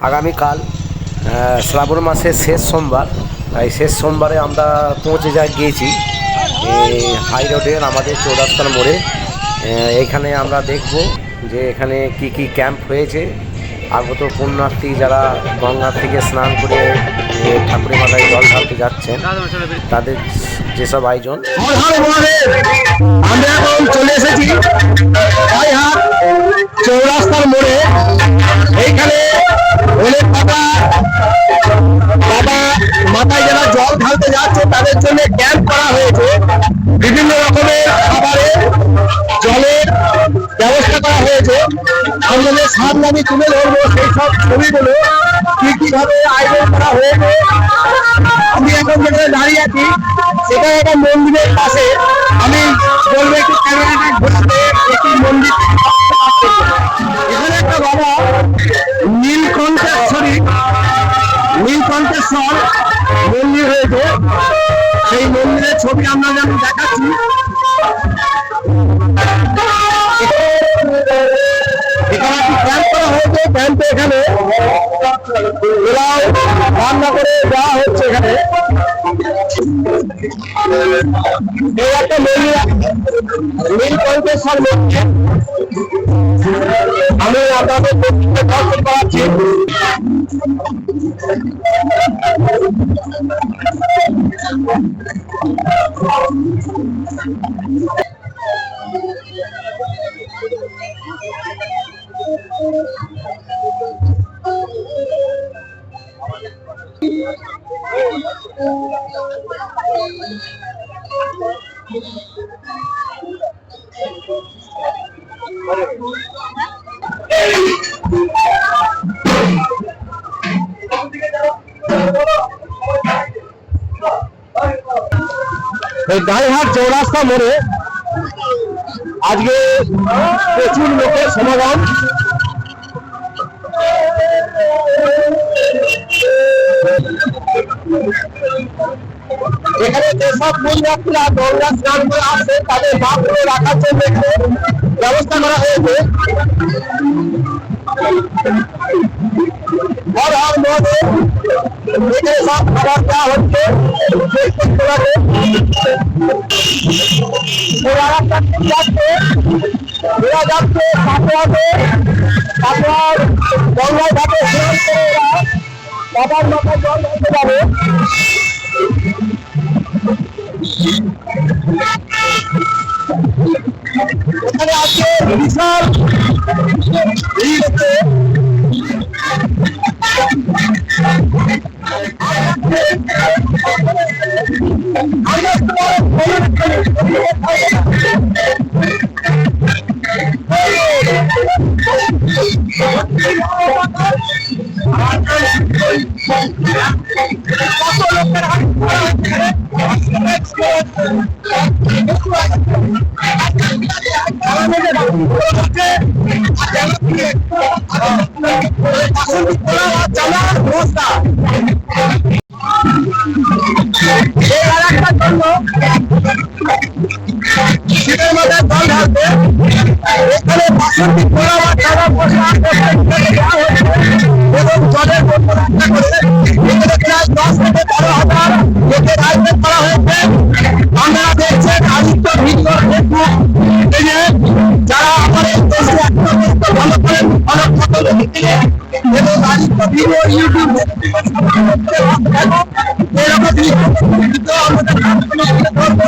আগামীকাল শ্রাবণ মাসের শেষ সোমবার, তাই শেষ সোমবারে আমরা পৌঁছে গিয়েছি হাই রোডের আমাদের চৌরাস্তার মোড়ে। এইখানে আমরা দেখব যে এখানে কি কি ক্যাম্প হয়েছে। আগত পুণ্যার্থী যারা গঙ্গা থেকে স্নান করে ঠাকুরের মাথায় জল ঢালতে যাচ্ছেন তাদের যেসব আয়োজন। আমরা এখন চলে এসেছি চৌরাস্তার মোড়ে। এইখানে অনেক বাবা মাথায় যারা জল ঢালতে যাচ্ছে তাদের জন্য ক্যাম্প করা হয়েছে। বিভিন্ন রকমের খাবারের জলের ব্যবস্থা করা হয়েছে। আমাদের সামনে আমি তুলে ধরবো সেই সব ছবিগুলো কি কিভাবে আয়োজন করা হয়েছে। আমি এখন যেখানে দাঁড়িয়ে আছি সেটা একটা মন্দিরের পাশে। আমি বলবো একটু ক্যামেরাটা ঘুরতে। একটি মন্দির এখানে একটা বাবা নীলকণ্ঠেশ্বর মন্দির হয়েছে। সেই মন্দিরের ছবি আমরা যেমন দেখাচ্ছি। এখানে একটি ক্যাম্প করা হয়েছে। ক্যাম্পে এখানে রান্না করে দেওয়া হচ্ছে। এখানে এই একটা মন্দির নীলকণ্ঠেশ্বর মন্দির। আমি আপনাদের দর্শন করাচ্ছি। গাইহাট চৌরাস্তা মোড়ে আজকে প্রচুর লোকের সমাগম। এখানে যেসব পুণ্যার্থীরা গঙ্গা স্নান করে আসছে তাদের বাপগুলো রাখার জন্য ব্যবস্থা করা হয়েছে। সব খাবার দেওয়া হচ্ছে। তারপর গঙ্গায় ঘাটে স্নান করে বাবার মাথায় জল ঢালতে যাবে। এখানে আজকে বিশাল ভিড় হচ্ছে। শীতের মধ্যে জল ঢালতে এখানে বাসন্তী পোড়া বা চালা পোশাক এবং জলের বোতল একটা করে এখানে প্রায় 10 থেকে 12,000 লোকের আয়োজন করা হয়েছে। আপনারা দেখছেন আদিত্য ভিডিও ফেসবুক পেজে যারা আমাদের দেশে একটা ভালো করেন ভালো ফটো দিচ্ছে এবং আদিত্য ভিডিও ইউটিউব এরকম ভিডিও আমাদের করবো।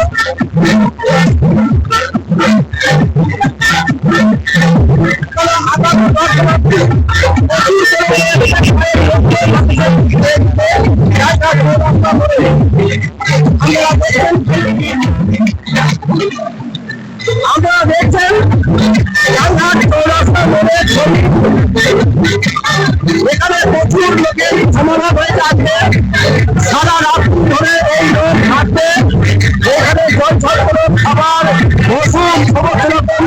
আপনারা দেখছেন এখানে প্রচুর লোকের সমাগম হয়েছে। আজকে সারা রাত ধরে এই লোক থাকবে। এখানে জল ছড়ানো খাবার ওষুধ সমস্ত রকম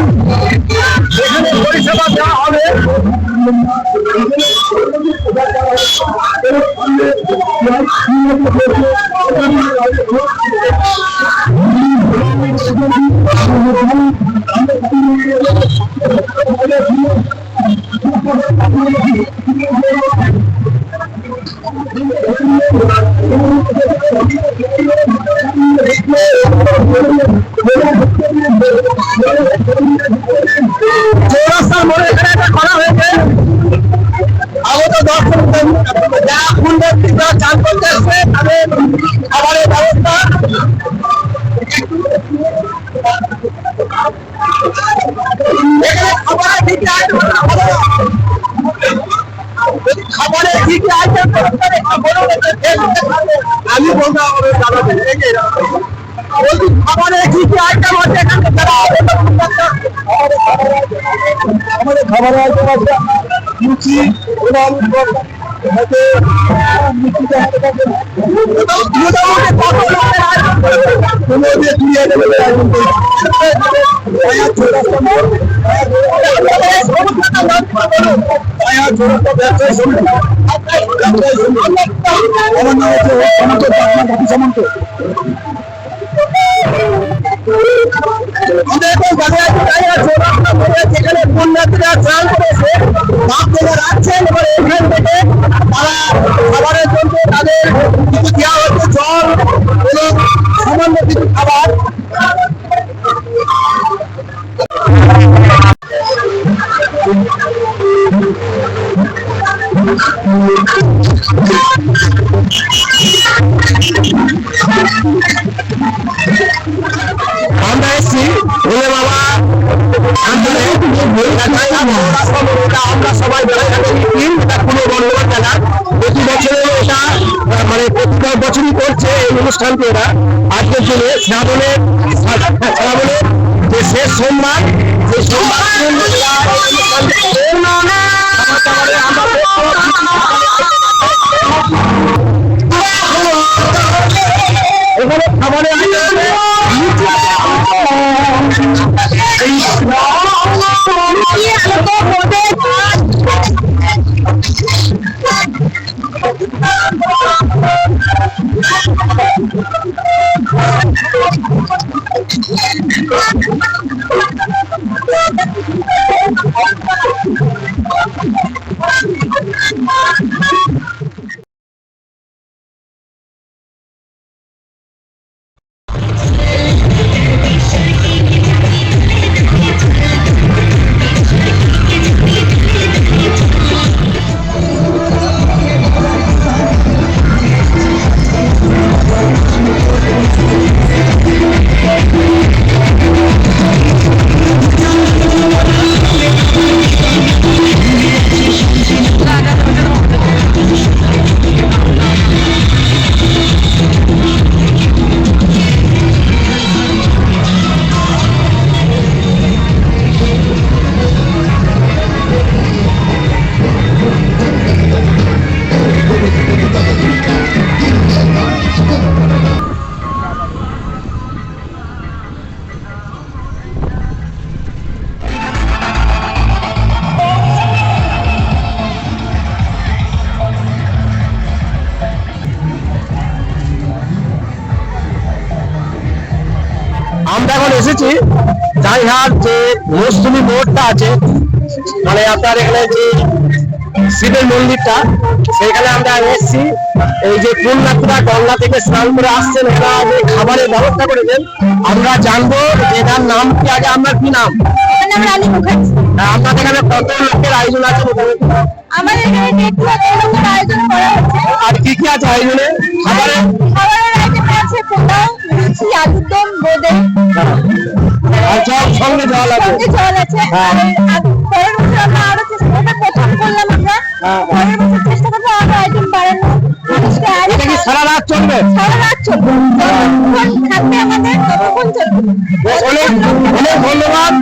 এখানে পরিষেবা দেওয়া হবে। চৌরাস্তার মোড়ে এখানে একটা করা হয়েছে আগত দর্শক যারা কুণ্ডা চান করতে আসছে তাদের খাবারের ব্যবস্থা। খাবারের কি কি আইটেম আমি বলতে হবে জানাবেন খাবারের কি কি আইটেম আছে এখানে যারা আমাদের খাবারের আইটেম আছে লুচি যেখানে পুণ্যার্থীরা চাল করেছে বাপ থেকে রাখছেন এবারে এখান থেকে তারা খাবারের জন্য তাদের কিছু দেওয়া হচ্ছে জল এবং সামান্য কিছু খাবার। আমরা এসছি ভোলে বাবা আমরা সবাই পূর্ব বর্ধমান জেলা প্রতি বছরে এটা মানে প্রতি বছরই করছে এই অনুষ্ঠানটি ওরা আজকের দিনে শ্রাবণের যে শেষ সোমবার সেই সোমবার এখানে খাবারের আমরা এখন এসেছি জাইহাট যে মৌসুমী মোড়টা আছে মানে আপনার এখানে যে শিবের মন্দিরটা সেখানে আমরা এসেছি। এই যে পুণ্যার্থীরা গঙ্গা থেকে স্নান করে আসছেন এরা যে খাবারের ব্যবস্থা করেছেন আমরা জানবো এটার নাম কি। আগে আপনার কি নাম? আপনাদের এখানে কত লোকের আয়োজন আছে? আমাদের এখানে আয়োজন করা হচ্ছে। আর কি কি আছে আয়োজনে? খাবারের আইটেম আছে পোলাও, লুচি, আলুর দম, বোঁদে আর সঙ্গে জল আছে। জল আছে। আর পরের বছর আমরা আরো চেষ্টা প্রথম করলাম আমরা পরের বছর চেষ্টা করবো আরো আইটেম বাড়ানো। মানুষকে এটা কি সারা রাত চলবে? সারা রাত চলবে, যতক্ষণ থাকবে আমাদের ততক্ষণ চলবে। অনেক অনেক ধন্যবাদ।